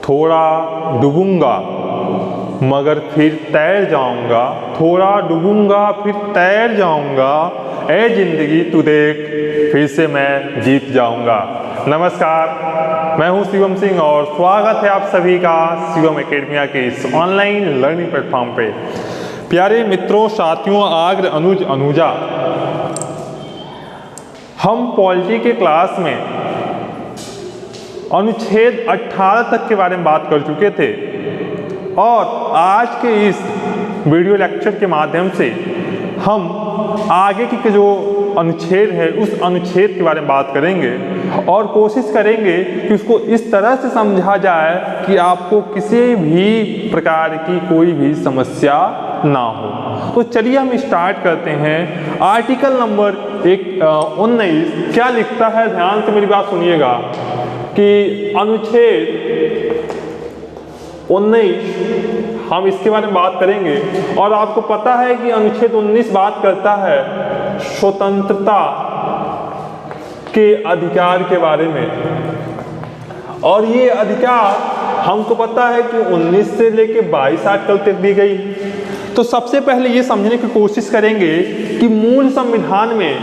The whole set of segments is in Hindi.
थोड़ा डूबूंगा मगर फिर तैर जाऊंगा, थोड़ा डूबूंगा फिर तैर जाऊंगा, ऐ जिंदगी तू देख फिर से मैं जीत जाऊंगा। नमस्कार, मैं हूं शिवम सिंह और स्वागत है आप सभी का शिवम एकेडमिया के इस ऑनलाइन लर्निंग प्लेटफॉर्म पे। प्यारे मित्रों, साथियों, आग्र अनुज अनुजा, हम पॉलिटी के क्लास में अनुच्छेद 18 तक के बारे में बात कर चुके थे और आज के इस वीडियो लेक्चर के माध्यम से हम आगे की जो अनुच्छेद है उस अनुच्छेद के बारे में बात करेंगे और कोशिश करेंगे कि उसको इस तरह से समझा जाए कि आपको किसी भी प्रकार की कोई भी समस्या ना हो। तो चलिए हम स्टार्ट करते हैं। आर्टिकल नंबर 19 क्या लिखता है, ध्यान से मेरी बात सुनिएगा कि अनुच्छेद 19 हम इसके बारे में बात करेंगे और आपको पता है कि अनुच्छेद 19 बात करता है स्वतंत्रता के अधिकार के बारे में और ये अधिकार हमको पता है कि 19 से लेके 22 आर्टिकल तक दी गई। तो सबसे पहले ये समझने की कोशिश करेंगे कि मूल संविधान में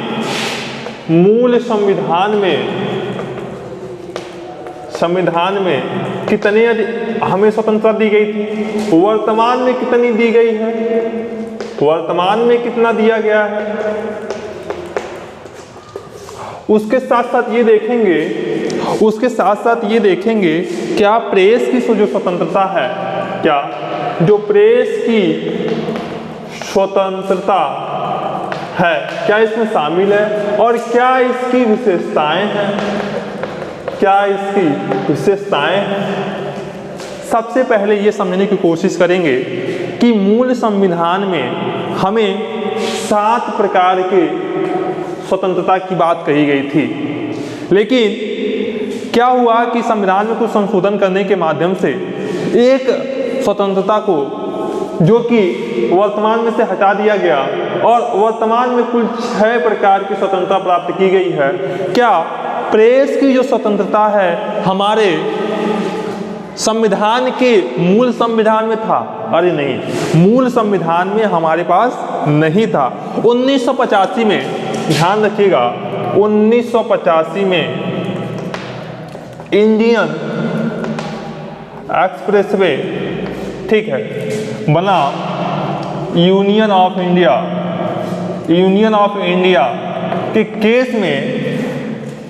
कितने हमें स्वतंत्रता दी गई थी, वर्तमान में कितनी दी गई है, वर्तमान में कितना दिया गया है। उसके साथ साथ ये देखेंगे क्या प्रेस की जो स्वतंत्रता है, क्या जो प्रेस की स्वतंत्रता है क्या इसमें शामिल है और क्या इसकी विशेषताएं हैं, सबसे पहले ये समझने की कोशिश करेंगे कि मूल संविधान में हमें 7 प्रकार के स्वतंत्रता की बात कही गई थी, लेकिन क्या हुआ कि संविधान में कुछ संशोधन करने के माध्यम से एक स्वतंत्रता को जो कि वर्तमान में से हटा दिया गया और वर्तमान में कुल 6 प्रकार की स्वतंत्रता प्राप्त की गई है। क्या प्रेस की जो स्वतंत्रता है हमारे संविधान के मूल संविधान में था? अरे नहीं, मूल संविधान में हमारे पास नहीं था। 1985 में, ध्यान रखिएगा, 1985 में इंडियन एक्सप्रेसवे, ठीक है, बना यूनियन ऑफ इंडिया के केस में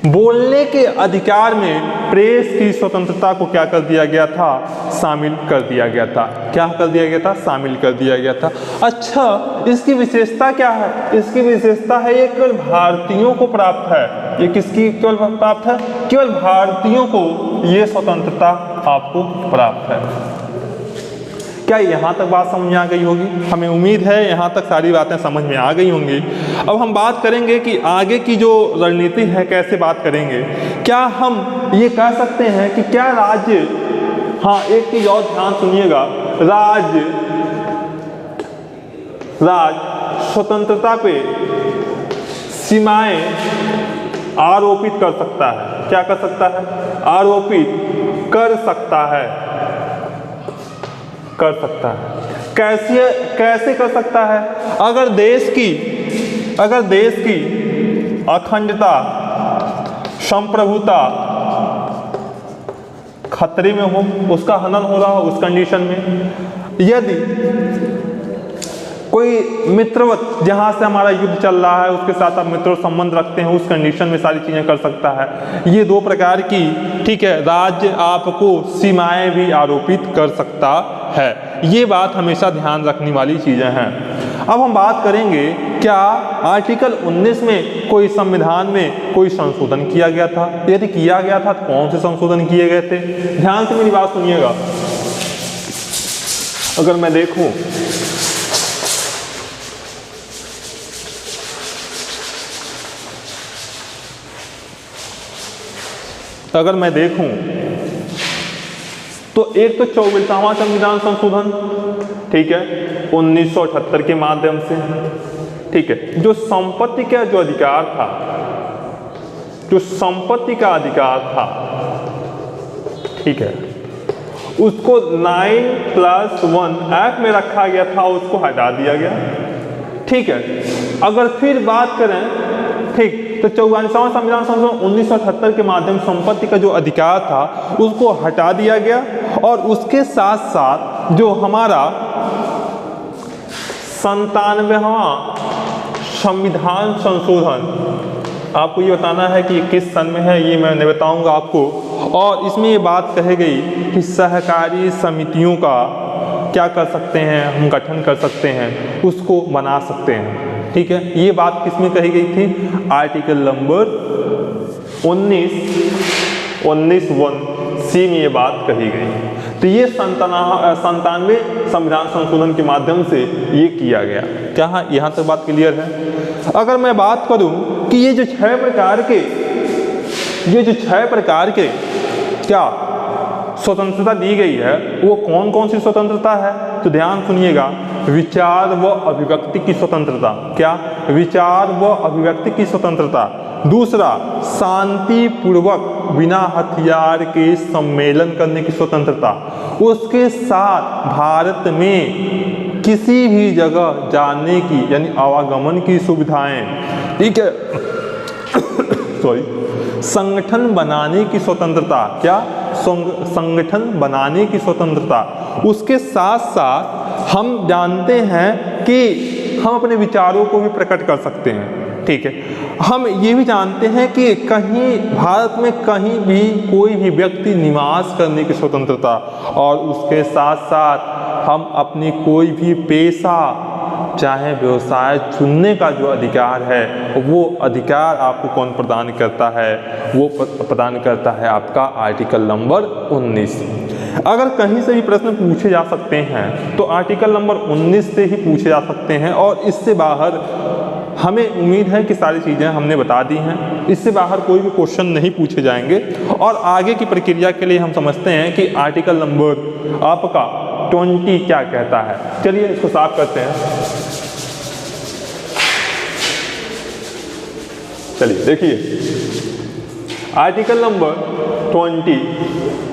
बोलने के अधिकार में प्रेस की स्वतंत्रता को क्या कर दिया गया था? शामिल कर दिया गया था। क्या कर दिया गया था? शामिल कर दिया गया था। अच्छा, इसकी विशेषता क्या है? इसकी विशेषता है ये केवल भारतीयों को प्राप्त है। ये किसकी केवल प्राप्त है? केवल भारतीयों को ये स्वतंत्रता आपको प्राप्त है। क्या यहाँ तक बात समझ में आ गई होगी? हमें उम्मीद है यहाँ तक सारी बातें समझ में आ गई होंगी। अब हम बात करेंगे कि आगे की जो रणनीति है कैसे बात करेंगे। क्या हम ये कह सकते हैं कि क्या राज्य, हाँ एक चीज और ध्यान सुनिएगा, राज्य स्वतंत्रता पे सीमाएं आरोपित कर सकता है? क्या कर सकता है? आरोपित कर सकता है। कैसे कर सकता है? अगर देश की अखंडता, संप्रभुता खतरे में हो, उसका हनन हो रहा हो, उस कंडीशन में यदि कोई मित्रवत, जहाँ से हमारा युद्ध चल रहा है उसके साथ आप मित्र संबंध रखते हैं, उस कंडीशन में सारी चीज़ें कर सकता है। ये 2 प्रकार की, ठीक है, राज्य आपको सीमाएं भी आरोपित कर सकता है। ये बात हमेशा ध्यान रखने वाली चीज़ें हैं। अब हम बात करेंगे क्या आर्टिकल 19 में कोई संविधान में कोई संशोधन किया गया था? यदि किया गया था तो कौन से संशोधन किए गए थे? ध्यान से मेरी बात सुनिएगा। अगर मैं देखूं तो एक तो 24वां संविधान संशोधन, ठीक है, 1978 के माध्यम से, ठीक है, जो संपत्ति का जो अधिकार था, ठीक है, उसको 9+1 एक्ट में रखा गया था, उसको हटा दिया गया। ठीक है, अगर फिर बात करें, ठीक, तो 44वां संविधान संशोधन 1978 के माध्यम से संपत्ति का जो अधिकार था उसको हटा दिया गया, और उसके साथ साथ जो हमारा 97वां संविधान संशोधन, आपको ये बताना है कि किस सन में है, ये मैं बताऊंगा आपको। और इसमें ये बात कही गई कि सहकारी समितियों का क्या कर सकते हैं, हम गठन कर सकते हैं, उसको बना सकते हैं। ठीक है, ये बात किस में कही गई थी? आर्टिकल नंबर 19(1)(c) में ये बात कही गई। तो ये 97वें संविधान संशोधन के माध्यम से ये किया गया। क्या यहाँ तक बात क्लियर है? अगर मैं बात करूं कि ये जो छह प्रकार के क्या स्वतंत्रता दी गई है, वो कौन कौन सी स्वतंत्रता है, तो ध्यान सुनिएगा। विचार व अभिव्यक्ति की स्वतंत्रता, क्या? विचार व अभिव्यक्ति की स्वतंत्रता। दूसरा, शांति पूर्वक बिना हथियार के सम्मेलन करने की स्वतंत्रता। उसके साथ भारत में किसी भी जगह जाने की यानी आवागमन की सुविधाएं। ठीक है सॉरी, संगठन बनाने की स्वतंत्रता, क्या? संगठन बनाने की स्वतंत्रता। उसके साथ साथ हम जानते हैं कि हम अपने विचारों को भी प्रकट कर सकते हैं। ठीक है, हम ये भी जानते हैं कि कहीं भारत में कहीं भी कोई भी व्यक्ति निवास करने की स्वतंत्रता, और उसके साथ साथ हम अपनी कोई भी पेशा चाहे व्यवसाय चुनने का जो अधिकार है, वो अधिकार आपको कौन प्रदान करता है? वो प्रदान करता है आपका आर्टिकल नंबर 19। अगर कहीं से भी प्रश्न पूछे जा सकते हैं तो आर्टिकल नंबर 19 से ही पूछे जा सकते हैं, और इससे बाहर हमें उम्मीद है कि सारी चीज़ें हमने बता दी हैं। इससे बाहर कोई भी क्वेश्चन नहीं पूछे जाएंगे। और आगे की प्रक्रिया के लिए हम समझते हैं कि आर्टिकल नंबर आपका 20 क्या कहता है। चलिए इसको साफ करते हैं। चलिए देखिए, आर्टिकल नंबर 20,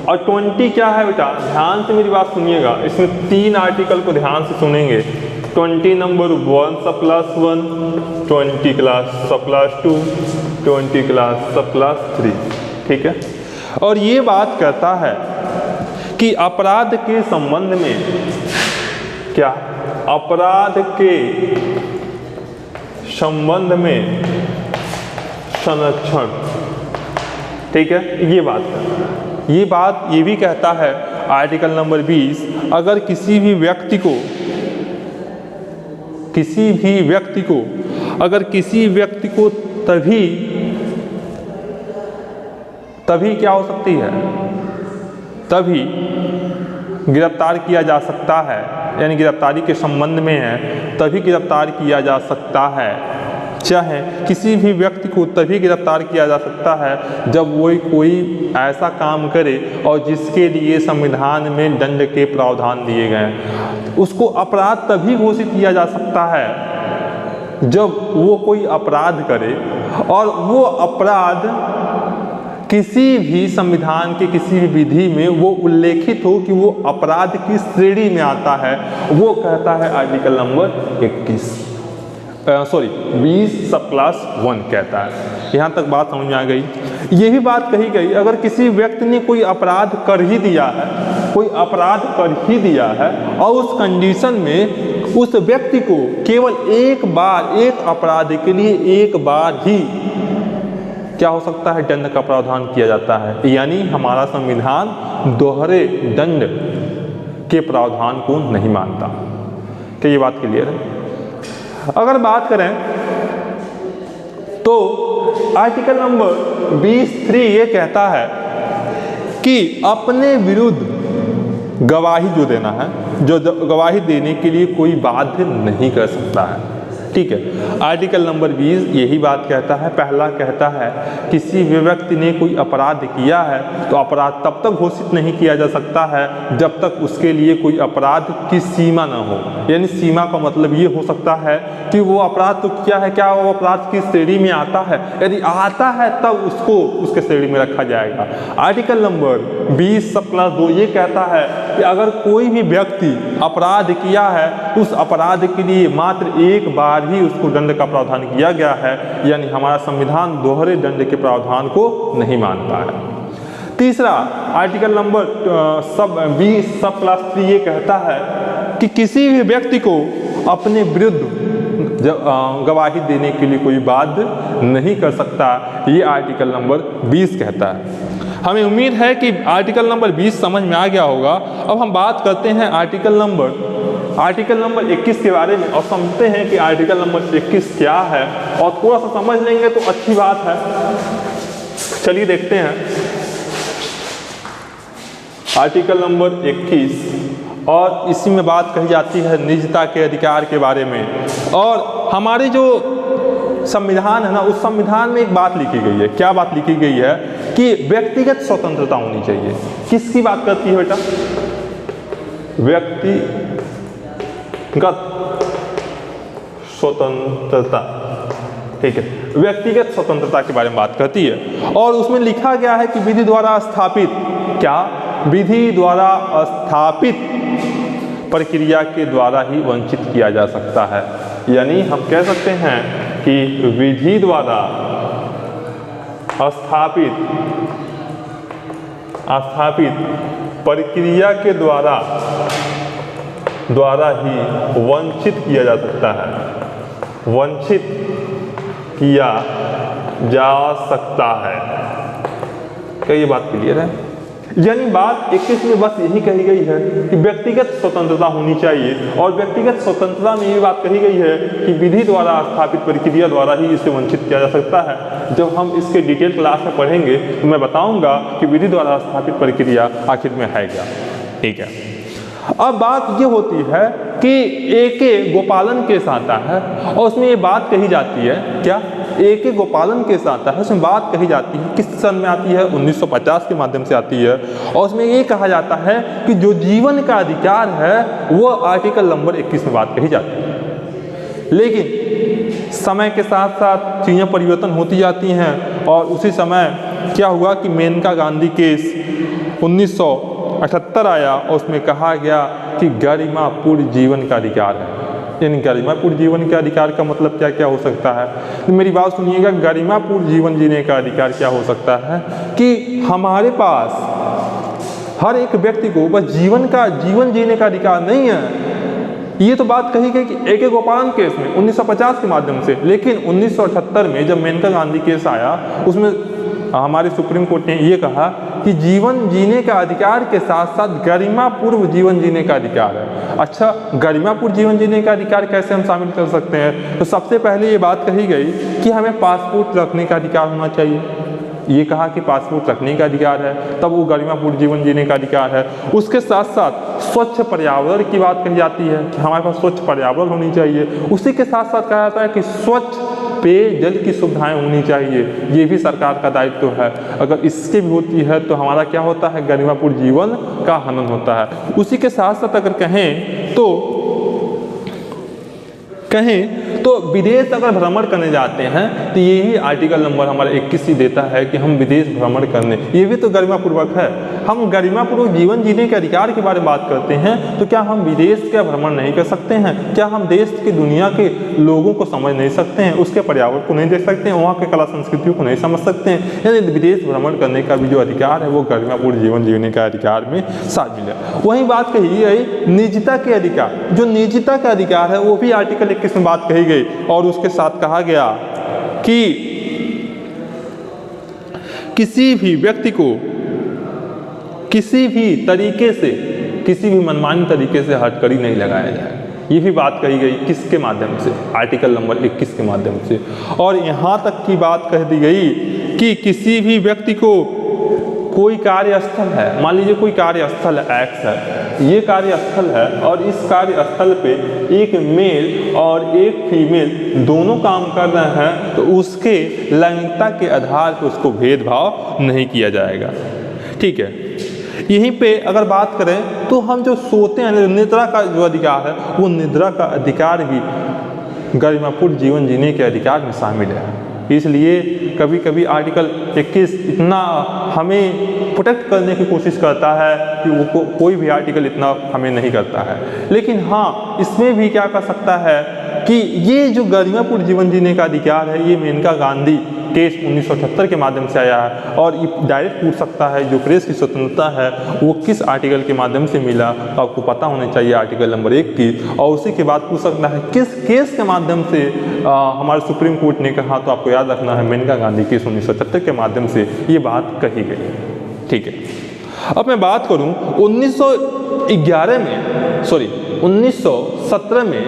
और 20 क्या है बेटा? ध्यान से मेरी बात सुनिएगा, इसमें 3 आर्टिकल को ध्यान से सुनेंगे। 20 नंबर 1+1, 20+2, 20+3। ठीक है, और ये बात करता है कि अपराध के संबंध में, क्या? अपराध के संबंध में संरक्षण। ठीक है, ये बात करता है। ये बात ये भी कहता है आर्टिकल नंबर 20, अगर किसी भी व्यक्ति को तभी क्या हो सकती है? तभी गिरफ्तार किया जा सकता है, यानी गिरफ्तारी के संबंध में है, तभी गिरफ्तार किया जा सकता है। चाहे किसी भी व्यक्ति को तभी गिरफ्तार किया जा सकता है जब वो कोई ऐसा काम करे और जिसके लिए संविधान में दंड के प्रावधान दिए गए हैं। उसको अपराध तभी घोषित किया जा सकता है जब वो कोई अपराध करे और वो अपराध किसी भी संविधान के किसी भी विधि में वो उल्लेखित हो कि वो अपराध की श्रेणी में आता है। वो कहता है आर्टिकल नंबर 20+1 कहता है। यहाँ तक बात समझ में आ गई। ये भी बात कही गई, अगर किसी व्यक्ति ने कोई अपराध कर ही दिया है और उस कंडीशन में उस व्यक्ति को केवल एक अपराध के लिए एक बार ही क्या हो सकता है? दंड का प्रावधान किया जाता है। यानी हमारा संविधान दोहरे दंड के प्रावधान को नहीं मानता। क्या ये बात क्लियर है? अगर बात करें तो आर्टिकल नंबर 23 ये कहता है कि अपने विरुद्ध गवाही जो देना है, जो गवाही देने के लिए कोई बाध्य नहीं कर सकता है। ठीक है। आर्टिकल नंबर 20 यही बात कहता है, पहला कहता है किसी भी व्यक्ति ने कोई अपराध किया है तो अपराध तब तक घोषित नहीं किया जा सकता है जब तक उसके लिए कोई अपराध की सीमा न हो। यानी सीमा का मतलब ये हो सकता है कि वो अपराध तो किया है, क्या वो अपराध की श्रेणी में आता है, यदि आता है तब उसको उसके श्रेणी में रखा जाएगा। आर्टिकल नंबर 20 सब क्लास 2 ये कहता है कि अगर कोई भी व्यक्ति अपराध किया है तो उस अपराध के लिए मात्र एक बार ही उसको दंड का प्रावधान किया गया है, यानी हमारा संविधान दोहरे दंड के प्रावधान को नहीं मानता है। तीसरा आर्टिकल नंबर 20 सब क्लास 3 ये कहता है कि किसी भी व्यक्ति को अपने विरुद्ध गवाही देने के लिए कोई बाध्य नहीं कर सकता, ये आर्टिकल नंबर 20 कहता है। हमें उम्मीद है कि आर्टिकल नंबर 20 समझ में आ गया होगा। अब हम बात करते हैं आर्टिकल नंबर 21 के बारे में और समझते हैं कि आर्टिकल नंबर 21 क्या है, और थोड़ा सा समझ लेंगे तो अच्छी बात है। चलिए देखते हैं आर्टिकल नंबर 21, और इसी में बात कही जाती है निजता के अधिकार के बारे में। और हमारे जो संविधान है ना, उस संविधान में एक बात लिखी गई है। क्या बात लिखी गई है कि व्यक्तिगत स्वतंत्रता होनी चाहिए। किसकी बात करती है बेटा? व्यक्तिगत स्वतंत्रता, ठीक है, व्यक्तिगत स्वतंत्रता के बारे में बात करती है। और उसमें लिखा गया है कि विधि द्वारा स्थापित, क्या विधि द्वारा स्थापित प्रक्रिया के द्वारा ही वंचित किया जा सकता है। यानी हम कह सकते हैं कि विधि द्वारा स्थापित प्रक्रिया के द्वारा ही वंचित किया जा सकता है, वंचित किया जा सकता है। क्या ये बात क्लियर है? यानी बात 21 में बस यही कही गई है कि व्यक्तिगत स्वतंत्रता होनी चाहिए, और व्यक्तिगत स्वतंत्रता में ये बात कही गई है कि विधि द्वारा स्थापित प्रक्रिया द्वारा ही इसे वंचित किया जा सकता है। जब हम इसके डिटेल क्लास में पढ़ेंगे तो मैं बताऊंगा कि विधि द्वारा स्थापित प्रक्रिया आखिर में है क्या, ठीक है। अब बात ये होती है कि ए.के. गोपालन केस आता है और उसमें ये बात कही जाती है, क्या ए.के. गोपालन केस आता है, उसमें बात कही जाती है, किस सन में आती है? 1950 के माध्यम से आती है। और उसमें ये कहा जाता है कि जो जीवन का अधिकार है वो आर्टिकल नंबर 21 में बात कही जाती है। लेकिन समय के साथ साथ चीज़ें परिवर्तन होती जाती हैं, और उसी समय क्या हुआ कि मेनका गांधी केस 1978 आया, और उसमें कहा गया कि गरिमापूर्ण जीवन का अधिकार है। यानी गरिमापूर्ण जीवन के अधिकार का मतलब क्या क्या हो सकता है? तो मेरी बात सुनिएगा, गरिमापूर्ण जीवन जीने का अधिकार क्या हो सकता है कि हमारे पास हर एक व्यक्ति को बस जीवन जीने का अधिकार नहीं है। ये तो बात कही गई कि ए.के. गोपालन केस में 1950 के माध्यम से, लेकिन 1978 में जब मेनका गांधी केस आया उसमें हमारे सुप्रीम कोर्ट ने ये कहा कि जीवन जीने का अधिकार के साथ साथ गरिमापूर्ण जीवन जीने का अधिकार है। अच्छा, गरिमापूर्ण जीवन जीने का अधिकार कैसे हम शामिल कर सकते हैं? तो सबसे पहले ये बात कही गई कि हमें पासपोर्ट रखने का अधिकार होना चाहिए। ये कहा कि पासपोर्ट रखने का अधिकार है, तब वो गरिमापूर्ण जीवन जीने का अधिकार है। उसके साथ साथ स्वच्छ पर्यावरण की बात कही जाती है कि हमारे पास स्वच्छ पर्यावरण होनी चाहिए। उसी के साथ साथ कहा जाता है कि स्वच्छ पेयजल की सुविधाएं होनी चाहिए, ये भी सरकार का दायित्व है। अगर इसके भी होती है तो हमारा क्या होता है? गरिमापूर्ण जीवन का हनन होता है। उसी के साथ साथ अगर कहें तो विदेश अगर भ्रमण करने जाते हैं तो यही आर्टिकल नंबर हमारा 21 ही देता है कि हम विदेश भ्रमण करने, ये भी तो गरिमापूर्वक है। हम गरिमापूर्वक जीवन जीने के अधिकार के बारे में बात करते हैं, तो क्या हम विदेश का भ्रमण नहीं कर सकते हैं? क्या हम देश की दुनिया के लोगों को समझ नहीं सकते हैं, उसके पर्यावरण को नहीं देख सकते हैं, वहाँ के कला संस्कृतियों को नहीं समझ सकते हैं? यानी विदेश भ्रमण करने का भी जो अधिकार है वो गरिमापूर्ण जीवन जीने का अधिकार में शामिल है। वही बात कही गई निजता के अधिकार, जो निजता का अधिकार है वो भी आर्टिकल 21 में बात कही गई, और उसके साथ कहा गया कि किसी भी व्यक्ति को किसी भी तरीके से, किसी भी मनमानी तरीके से हथकड़ी नहीं लगाया जाए। ये भी बात कही गई किसके माध्यम से? आर्टिकल नंबर 21 के माध्यम से। और यहाँ तक की बात कह दी गई कि किसी भी व्यक्ति को कोई कार्यस्थल है, मान लीजिए कोई कार्यस्थल एक्स है, ये कार्यस्थल है और इस कार्यस्थल पे एक मेल और एक फीमेल दोनों काम कर रहे हैं तो उसके लैंगिकता के आधार पर उसको भेदभाव नहीं किया जाएगा। ठीक है, यहीं पे अगर बात करें तो हम जो सोते हैं, निद्रा का जो अधिकार है वो निद्रा का अधिकार भी गरिमापूर्ण जीवन जीने के अधिकार में शामिल है। इसलिए कभी कभी आर्टिकल 21 इतना हमें प्रोटेक्ट करने की कोशिश करता है कि वो कोई भी आर्टिकल इतना हमें नहीं करता है। लेकिन हाँ, इसमें भी क्या कर सकता है कि ये जो गरिमापूर्ण जीवन जीने का अधिकार है ये मेनका गांधी केस 1978 के माध्यम से आया है और ये डायरेक्ट पूछ सकता है जो प्रेस की स्वतंत्रता है वो किस आर्टिकल के माध्यम से मिला, तो आपको पता होना चाहिए आर्टिकल नंबर 1 की। और उसी के बाद पूछ सकता है किस केस के माध्यम से हमारे सुप्रीम कोर्ट ने कहा, तो आपको याद रखना है मेनका गांधी केस 1978 के माध्यम से ये बात कही गई। ठीक है, अब मैं बात करूं 1917 में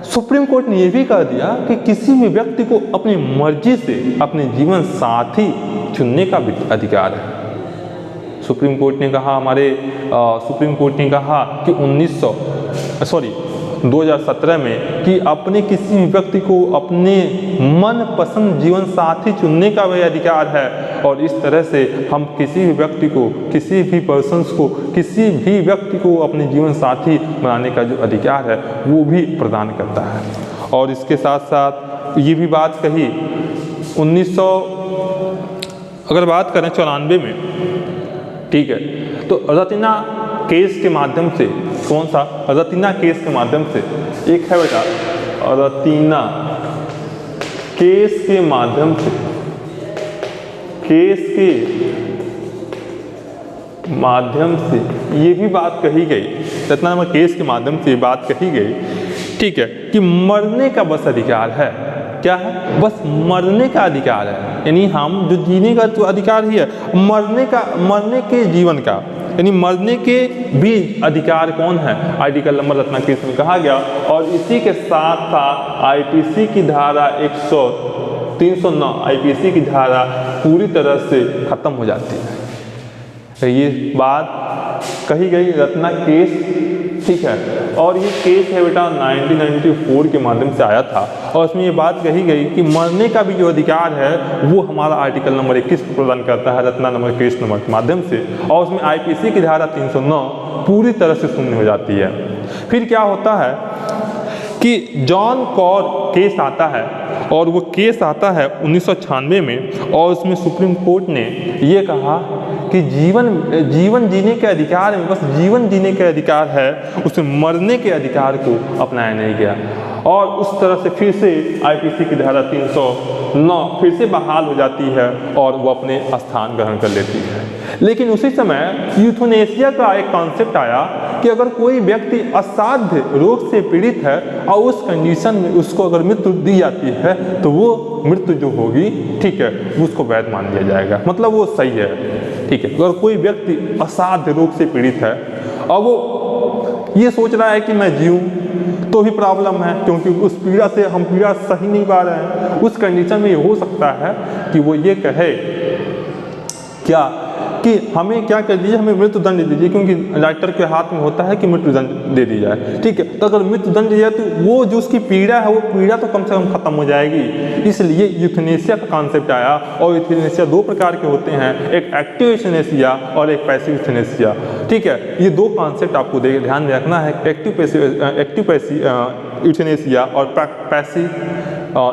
सुप्रीम कोर्ट ने यह भी कह दिया कि किसी भी व्यक्ति को अपनी मर्जी से अपने जीवन साथी चुनने का भी अधिकार है। सुप्रीम कोर्ट ने कहा सुप्रीम कोर्ट ने कहा कि 2017 में कि अपने किसी भी व्यक्ति को अपने मनपसंद जीवन साथी चुनने का भी अधिकार है और इस तरह से हम किसी भी व्यक्ति को, किसी भी पर्सन्स को, किसी भी व्यक्ति को अपने जीवन साथी बनाने का जो अधिकार है वो भी प्रदान करता है। और इसके साथ साथ ये भी बात कही अगर बात करें 94 में, ठीक है, तो रतिना केस के माध्यम से, कौन सा रतिना केस के माध्यम से, एक है बेटा रतिना केस के माध्यम से, केस के माध्यम से ये भी बात कही गई, रत्ना नंबर केस के माध्यम से बात कही गई, ठीक है, कि मरने का बस अधिकार है। क्या है? बस मरने का अधिकार है, यानी हम जो जीने का तो अधिकार ही है, मरने के जीवन का, यानी मरने के भी अधिकार कौन है? आर्टिकल नंबर रत्ना केस में कहा गया। और इसी के साथ साथ आईपीसी की धारा 309 आईपीसी की धारा पूरी तरह से खत्म हो जाती है। तो ये बात कही गई रत्ना केस, ठीक है। और ये केस है बेटा 1994 के माध्यम से आया था और उसमें ये बात कही गई कि मरने का भी जो अधिकार है वो हमारा आर्टिकल नंबर 21 प्रदान करता है रत्ना नंबर केस नंबर के माध्यम से, और उसमें आईपीसी की धारा 309 पूरी तरह से शून्य हो जाती है। फिर क्या होता है कि जॉन कॉर केस आता है और वो केस आता है 1996 में, और उसमें सुप्रीम कोर्ट ने ये कहा कि जीवन जीने के अधिकार में बस जीवन जीने के अधिकार है, उसे मरने के अधिकार को अपनाया नहीं गया। और उस तरह से फिर से आईपीसी की धारा 309 फिर से बहाल हो जाती है और वो अपने स्थान ग्रहण कर लेती है। लेकिन उसी समय यूथनेसिया का एक कॉन्सेप्ट आया कि अगर कोई व्यक्ति असाध्य रोग से पीड़ित है और उस कंडीशन में उसको अगर मृत्यु दी जाती है तो वो मृत्यु जो होगी, ठीक है, उसको वैध मान लिया जाएगा, मतलब वो सही है, ठीक है। अगर कोई व्यक्ति असाध्य रोग से पीड़ित है और वो ये सोच रहा है कि मैं जीऊँ तो भी प्रॉब्लम है, क्योंकि उस पीड़ा से हम पीड़ा सही नहीं पा रहे हैं, उस कंडीशन में ये हो सकता है कि वो ये कहे क्या कि हमें क्या कर दीजिए, हमें मृत्यु दंड दे दीजिए, क्योंकि डॉक्टर के हाथ में होता है कि मृत्यु दंड दे दी जाए, ठीक है। तो अगर मृत्यु दंड दिया तो वो जो उसकी पीड़ा है वो पीड़ा तो कम से कम खत्म हो जाएगी। इसलिए यूथनेसिया का कॉन्सेप्ट आया। और यूथनेसिया दो प्रकार के होते हैं, एक एक्टिव यूथनेसिया और एक पैसिव यूथनेसिया, ठीक है। ये दो कॉन्सेप्ट आपको ध्यान में रखना है, एक्टिव यूथनेसिया और पैसिव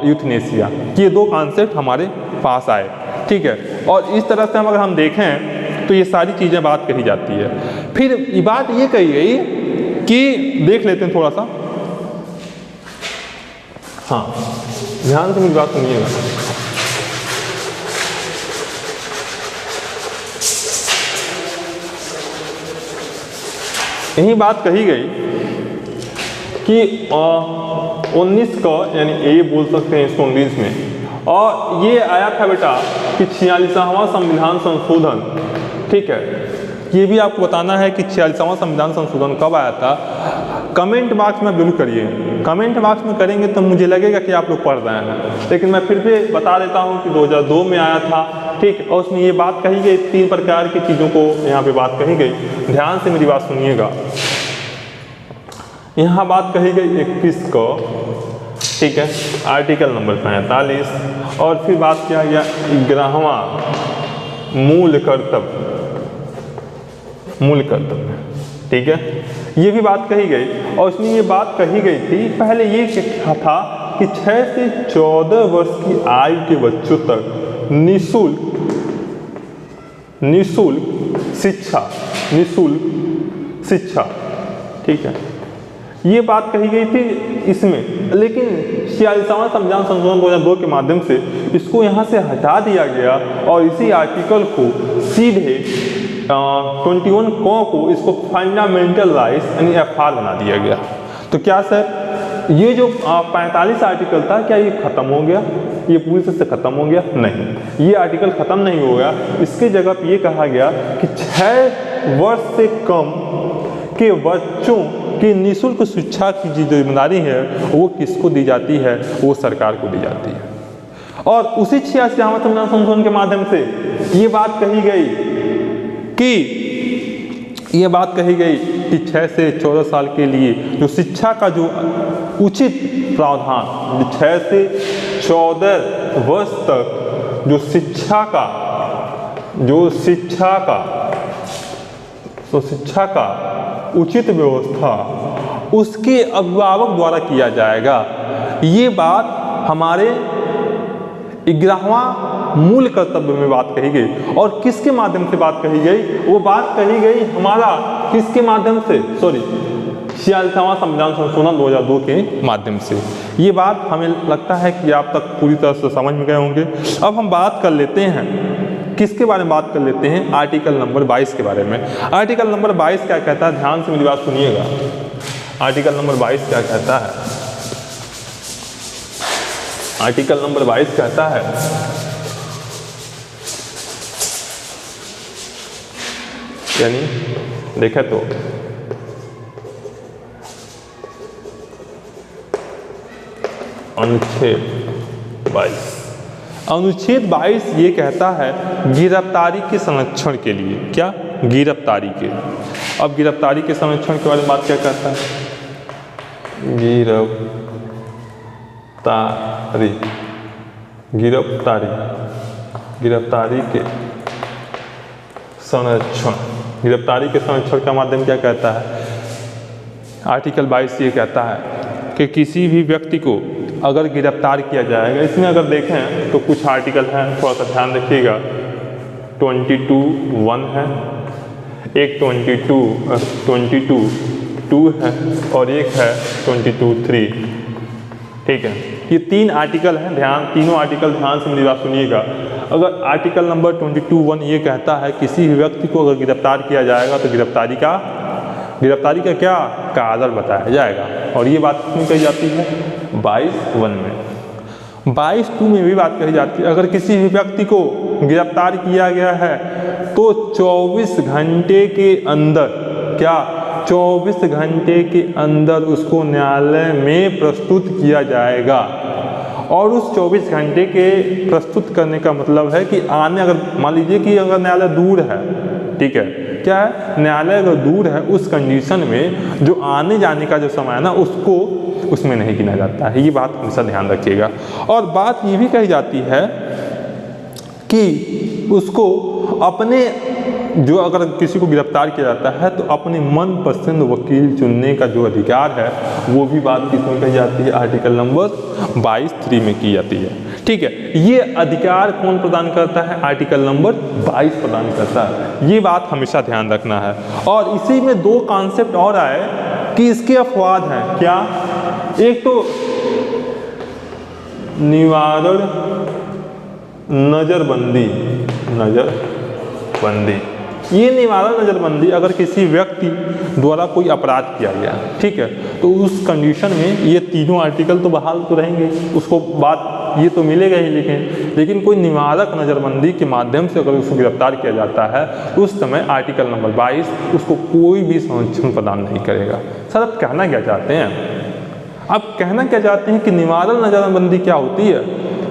यूथनेसिया, ये दो कॉन्सेप्ट हमारे पास आए, ठीक है। और इस तरह से अगर हम देखें तो ये सारी चीज़ें बात कही जाती है। फिर ये बात ये कही गई कि देख लेते हैं थोड़ा सा, हाँ ध्यान से मेरी बात सुनिएगा। यही बात कही गई कि 19 का, यानी ये बोल सकते हैं इसको 19 में, और ये आया था बेटा कि 46वां संविधान संशोधन, ठीक है। ये भी आपको बताना है कि 46वां संविधान संशोधन कब आया था। कमेंट बॉक्स में जरूर करिए, कमेंट बॉक्स में करेंगे तो मुझे लगेगा कि आप लोग पढ़ रहे हैं, लेकिन मैं फिर भी बता देता हूँ कि 2002 में आया था, ठीक है। और उसमें ये बात कही गई, 3 प्रकार की चीज़ों को यहाँ पे बात कही गई, ध्यान से मेरी बात सुनिएगा। यहाँ बात कही गई 21 को, ठीक है, आर्टिकल नंबर 45, और फिर बात किया गया 11वां मूल कर्तव्य, मूल कर्तव्य, ठीक है, ये भी बात कही गई। और उसमें ये बात कही गई थी, पहले ये क्या था कि 6 से 14 वर्ष की आयु के बच्चों तक निःशुल्क शिक्षा, ठीक है, ये बात कही गई थी इसमें। लेकिन 46वां संविधान संशोधन 2002 के माध्यम से इसको यहाँ से हटा दिया गया और इसी आर्टिकल को सीधे 21 को इसको फंडामेंटल राइट्स यानी FR बना दिया गया। तो क्या सर ये जो 45 आर्टिकल था, क्या ये ख़त्म हो गया? ये पूरी तरह से ख़त्म हो गया? नहीं, ये आर्टिकल ख़त्म नहीं हो गया। इसके जगह पर ये कहा गया कि 6 वर्ष से कम के बच्चों की निःशुल्क शिक्षा की जो जिम्मेदारी है वो किसको दी जाती है? वो सरकार को दी जाती है। और उसी 86वां संविधान संशोधन के माध्यम से ये बात कही गई कि 6 से 14 साल के लिए जो शिक्षा का जो उचित प्रावधान, 6 से 14 वर्ष तक जो शिक्षा का उचित व्यवस्था उसके अभिभावक द्वारा किया जाएगा। ये बात हमारे 11वां मूल कर्तव्य में बात कही गई। और किसके माध्यम से बात कही गई? वो बात कही गई हमारा किसके माध्यम से? 46वां संविधान संशोधन 2002 के माध्यम से। ये बात हमें लगता है कि आप तक पूरी तरह से समझ में गए होंगे। अब हम बात कर लेते हैं, किसके बारे में बात कर लेते हैं? आर्टिकल नंबर 22 के बारे में। आर्टिकल नंबर 22 क्या कहता है? ध्यान से मेरी बात सुनिएगा। आर्टिकल नंबर 22 क्या कहता है? आर्टिकल नंबर 22 कहता है यानी देखें तो अनुच्छेद 22 ये कहता है गिरफ्तारी के संरक्षण के लिए। क्या? गिरफ्तारी के। अब गिरफ्तारी के संरक्षण के बारे में बात क्या करता है? गिरफ्तारी के संरक्षण। गिरफ्तारी के संरक्षण का माध्यम क्या कहता है? आर्टिकल 22 ये कहता है कि किसी भी व्यक्ति को अगर गिरफ्तार किया जाएगा, इसमें अगर देखें तो कुछ आर्टिकल हैं, थोड़ा सा ध्यान रखिएगा। 22(1) है, एक 22(2) है और एक है 22(3). ठीक है, ये 3 आर्टिकल हैं। तीनों आर्टिकल ध्यान से मेरी बात सुनिएगा। अगर आर्टिकल नंबर 22(1) ये कहता है किसी भी व्यक्ति को अगर गिरफ्तार किया जाएगा तो गिरफ्तारी का क्या कारण बताया जाएगा। और ये बात किसमें कही जाती है? 22(1) में। 22(2) में भी बात कही जाती है, अगर किसी भी व्यक्ति को गिरफ्तार किया गया है तो 24 घंटे के अंदर, क्या 24 घंटे के अंदर उसको न्यायालय में प्रस्तुत किया जाएगा। और उस 24 घंटे के प्रस्तुत करने का मतलब है कि अगर मान लीजिए कि अगर न्यायालय दूर है, ठीक है, क्या है, न्यायालय अगर दूर है, उस कंडीशन में जो आने जाने का जो समय है ना, उसको उसमें नहीं गिना जाता है। ये बात हमेशा ध्यान रखिएगा। और बात ये भी कही जाती है कि उसको अपने जो अगर किसी को गिरफ्तार किया जाता है तो अपने मनपसंद वकील चुनने का जो अधिकार है वो भी बात किसमें कही जाती है? आर्टिकल नंबर 22(3) में की जाती है। ठीक है, ये अधिकार कौन प्रदान करता है? आर्टिकल नंबर 22 प्रदान करता है। ये बात हमेशा ध्यान रखना है। और इसी में 2 कॉन्सेप्ट और आए कि इसके अपवाद हैं। क्या? एक तो निवारण नज़रबंदी। ये निवारण नज़रबंदी अगर किसी व्यक्ति द्वारा कोई अपराध किया गया, ठीक है, तो उस कंडीशन में ये तीनों आर्टिकल तो बहाल तो रहेंगे, उसको बात ये तो मिलेगा ही। लेकिन कोई निवारक नज़रबंदी के माध्यम से अगर उसको गिरफ्तार किया जाता है उस समय आर्टिकल नंबर 22 उसको कोई भी संरक्षण प्रदान नहीं करेगा। सर आप कहना क्या चाहते हैं? आप कहना क्या चाहते हैं कि निवारण नज़रबंदी क्या होती है?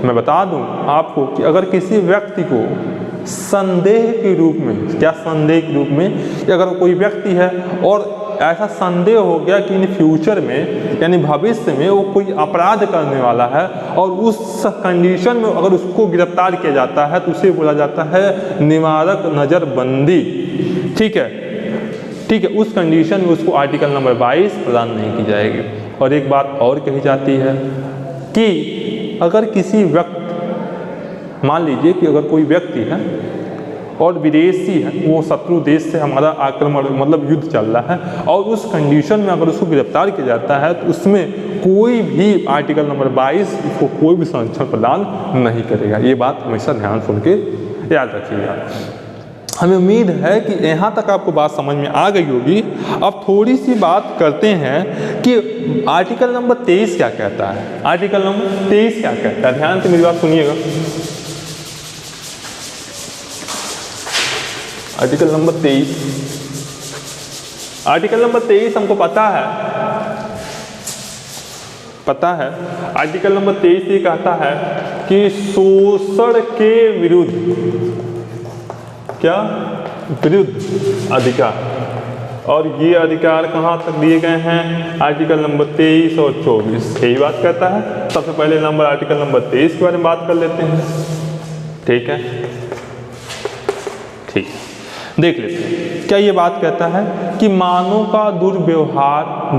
मैं बता दूं आपको कि अगर किसी व्यक्ति को संदेह के रूप में, क्या संदेह के रूप में, कि अगर कोई व्यक्ति है और ऐसा संदेह हो गया कि इन फ्यूचर में यानी भविष्य में वो कोई अपराध करने वाला है और उस कंडीशन में अगर उसको गिरफ्तार किया जाता है तो उसे बोला जाता है निवारक नज़रबंदी। ठीक है, उस कंडीशन में उसको आर्टिकल नंबर 22 प्रदान नहीं की जाएगी। और एक बात और कही जाती है कि अगर किसी व्यक्ति, मान लीजिए कि अगर कोई व्यक्ति है और विदेशी है, वो शत्रु देश से हमारा आक्रमण मतलब युद्ध चल रहा है और उस कंडीशन में अगर उसको गिरफ्तार किया जाता है तो उसमें कोई भी आर्टिकल नंबर 22 इसको कोई भी संरक्षण प्रदान नहीं करेगा। ये बात हमेशा ध्यान सुन के याद रखिएगा। हमें उम्मीद है कि यहाँ तक आपको बात समझ में आ गई होगी। अब थोड़ी सी बात करते हैं कि आर्टिकल नंबर 23 क्या कहता है। आर्टिकल नंबर 23 क्या कहता है, ध्यान से मेरी बात सुनिएगा। आर्टिकल नंबर 23 हमको पता है आर्टिकल नंबर 23 ये कहता है कि शोषण के विरुद्ध अधिकार, और ये अधिकार कहाँ तक दिए गए हैं, आर्टिकल नंबर 23 और 24 यही बात कहता है। सबसे पहले आर्टिकल नंबर 23 के बारे में बात कर लेते हैं। ठीक है, देख लेते हैं। क्या ये बात कहता है कि मानव का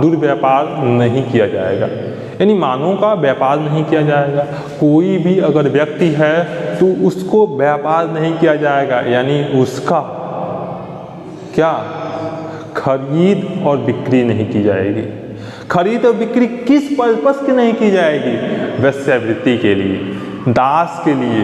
दुर्व्यापार नहीं किया जाएगा, यानी मानव का व्यापार नहीं किया जाएगा। कोई भी अगर व्यक्ति है तो उसको व्यापार नहीं किया जाएगा, यानी उसका क्या खरीद और बिक्री नहीं की जाएगी। खरीद और बिक्री किस पर्पस की नहीं की जाएगी, वेश्यावृत्ति के लिए, दास के लिए,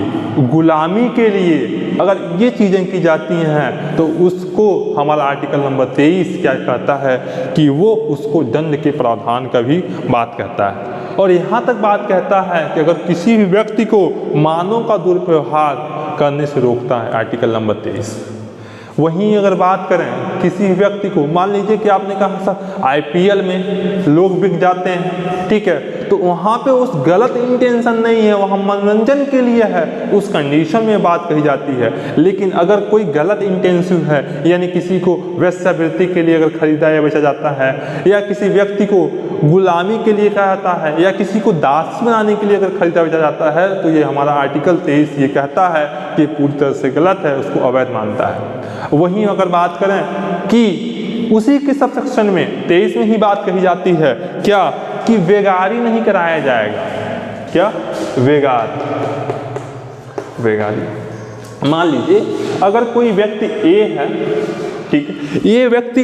गुलामी के लिए। अगर ये चीज़ें की जाती हैं तो उसको हमारा आर्टिकल नंबर 23 क्या कहता है कि वो उसको दंड के प्रावधान का भी बात कहता है। और यहाँ तक बात कहता है कि अगर किसी भी व्यक्ति को मानव का दुर्व्यवहार करने से रोकता है आर्टिकल नंबर 23। वहीं अगर बात करें किसी व्यक्ति को, मान लीजिए कि आपने कहा सर IPL में लोग बिक जाते हैं, ठीक है, तो वहाँ पे उस गलत इंटेंशन नहीं है, वहाँ मनोरंजन के लिए है, उस कंडीशन में बात कही जाती है। लेकिन अगर कोई गलत इंटेंशन है, यानी किसी को वेश्यावृत्ति के लिए अगर खरीदा या बेचा जाता है, या किसी व्यक्ति को गुलामी के लिए कहा जाता है, या किसी को दास बनाने के लिए अगर खरीदा बेचा जाता है, तो ये हमारा आर्टिकल 23 ये कहता है कि पूरी तरह से गलत है, उसको अवैध मानता है। वहीं अगर बात करें कि उसी के सब सेक्शन में 23 में ही बात कही जाती है क्या कि वेगारी नहीं कराया जाएगा। क्या वेगारी, मान लीजिए अगर कोई व्यक्ति A है, ठीक है, ये व्यक्ति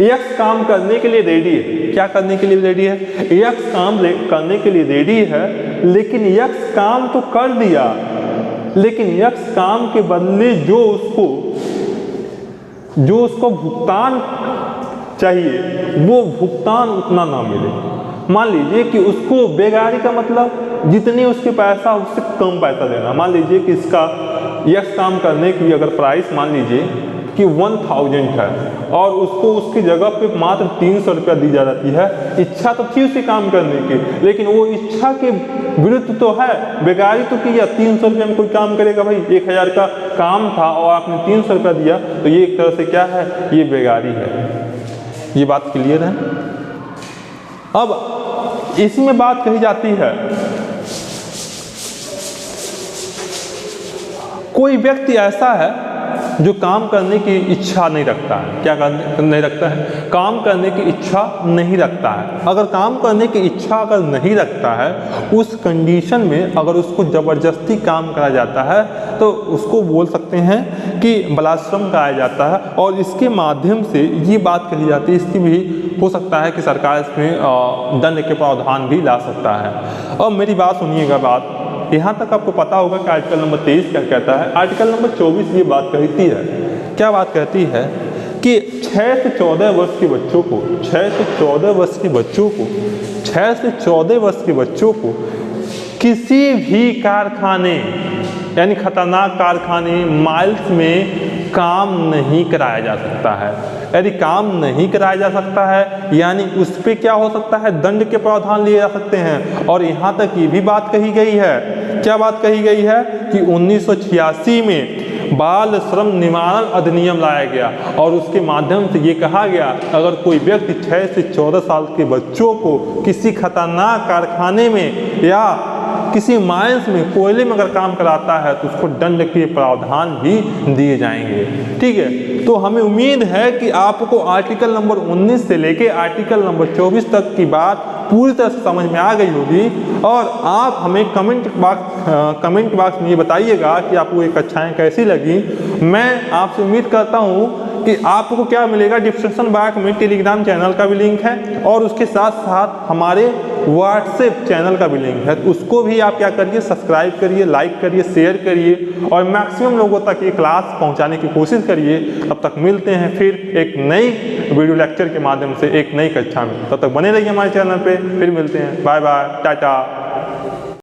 X काम करने के लिए रेडी है। क्या करने के लिए रेडी है, X काम करने के लिए रेडी है, लेकिन X काम तो कर दिया, लेकिन X काम के बदले जो उसको भुगतान चाहिए वो भुगतान उतना ना मिले। मान लीजिए कि उसको बेगारी का मतलब जितने उसके पैसा उससे कम पैसा देना। मान लीजिए कि इसका X काम करने की अगर प्राइस मान लीजिए कि 1000 है और उसको उसकी जगह पे मात्र 300 रुपया दी जा जाती है। इच्छा तो थी उसे काम करने की, लेकिन वो इच्छा के विरुद्ध तो है, बेगारी तो किया। 300 रुपये में कोई काम करेगा भाई, 1000 का काम था और आपने 300 रुपया दिया, तो ये एक तरह से क्या है, ये बेगारी है। ये बात क्लियर है। अब इसमें बात कही जाती है कोई व्यक्ति ऐसा है जो काम करने की इच्छा नहीं रखता है। क्या नहीं रखता है, काम करने की इच्छा नहीं रखता है। अगर काम करने की इच्छा अगर नहीं रखता है, उस कंडीशन में अगर उसको ज़बरदस्ती काम कराया जाता है तो उसको बोल सकते हैं कि बलाश्रम कराया जाता है। और इसके माध्यम से ये बात कही जाती है, इसकी भी हो सकता है कि सरकार इसमें दंड के प्रावधान भी ला सकता है। और मेरी बात सुनिएगा, बात यहाँ तक आपको पता होगा कि आर्टिकल नंबर 23 क्या कहता है। आर्टिकल नंबर 24 ये बात कहती है, क्या बात कहती है कि 6 से 14 वर्ष के बच्चों को 6 से 14 वर्ष के बच्चों को किसी भी कारखाने यानी खतरनाक कारखाने, माइल्स में काम नहीं कराया जा सकता है। यदि काम नहीं कराया जा सकता है यानी उस पर क्या हो सकता है, दंड के प्रावधान लिए जा सकते हैं। और यहाँ तक ये भी बात कही गई है, क्या बात कही गई है कि 1986 में बाल श्रम निवारण अधिनियम लाया गया और उसके माध्यम से ये कहा गया अगर कोई व्यक्ति 6 से 14 साल के बच्चों को किसी खतरनाक कारखाने में या किसी माइंस में, कोयले में अगर काम कराता है तो उसको दंड के प्रावधान भी दिए जाएंगे। ठीक है, तो हमें उम्मीद है कि आपको आर्टिकल नंबर 19 से लेके आर्टिकल नंबर 24 तक की बात पूरी तरह से समझ में आ गई होगी। और आप हमें कमेंट बॉक्स में ये बताइएगा कि आपको ये कक्षाएं कैसी लगी। मैं आपसे उम्मीद करता हूँ कि आपको क्या मिलेगा, डिस्क्रिप्शन बॉक्स में टेलीग्राम चैनल का भी लिंक है और उसके साथ साथ हमारे व्हाट्सएप चैनल का भी लिंक है। तो उसको भी आप क्या करिए, सब्सक्राइब करिए, लाइक करिए, शेयर करिए और मैक्सिमम लोगों तक ये क्लास पहुंचाने की कोशिश करिए। तब तक मिलते हैं फिर एक नई वीडियो लेक्चर के माध्यम से एक नई कक्षा में। तब तक बने रहिए हमारे चैनल पे, फिर मिलते हैं। Bye bye, Tata.